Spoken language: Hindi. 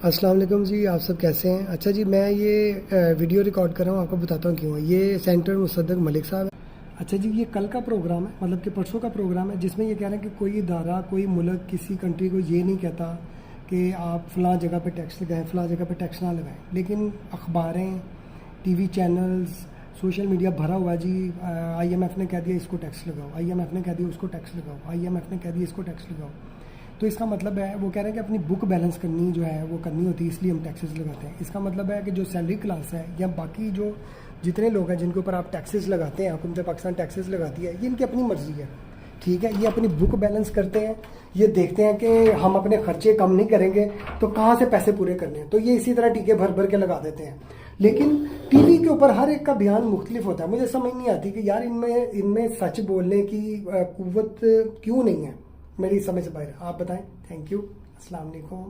अस्सलाम वालेकुम जी, आप सब कैसे हैं। अच्छा जी, मैं ये वीडियो रिकॉर्ड कर रहा हूँ, आपको बताता हूँ क्यों। ये सेंटर मुसद्दक मलिक साहब है। अच्छा जी, ये कल का प्रोग्राम है, मतलब कि परसों का प्रोग्राम है, जिसमें ये कह रहे हैं कि कोई इदारा, कोई मुल्क, किसी कंट्री को ये नहीं कहता कि आप फ़लाँ जगह पे टैक्स लगाएं, फ़लाँ जगह पे टैक्स ना लगाएं। लेकिन अखबारें, टीवी चैनल्स, सोशल मीडिया भरा हुआ जी। IMF ने कह दिया इसको टैक्स लगाओ, IMF ने कह दिया उसको टैक्स लगाओ, IMF ने कह दिया इसको टैक्स लगाओ। तो इसका मतलब है, वो कह रहे हैं कि अपनी बुक बैलेंस करनी जो है वो करनी होती है, इसलिए हम टैक्सेस लगाते हैं। इसका मतलब है कि जो सैलरी क्लास है या बाकी जो जितने लोग हैं जिनके ऊपर आप टैक्सेस लगाते हैं, हुकूमत पाकिस्तान टैक्सेस लगाती है, ये इनकी अपनी मर्जी है, ठीक है। ये अपनी बुक बैलेंस करते हैं, ये देखते हैं कि हम अपने खर्चे कम नहीं करेंगे तो कहाँ से पैसे पूरे करने हैं, तो ये इसी तरह टीके भर भर के लगा देते हैं। लेकिन टीवी के ऊपर हर एक का बयान मुख्तलिफ होता है। मुझे समझ नहीं आती कि यार इनमें सच बोलने की कुव्वत क्यों नहीं है। मेरी समझ से बाहर। आप बताएं। Thank you. अस्सलाम वालेकुम।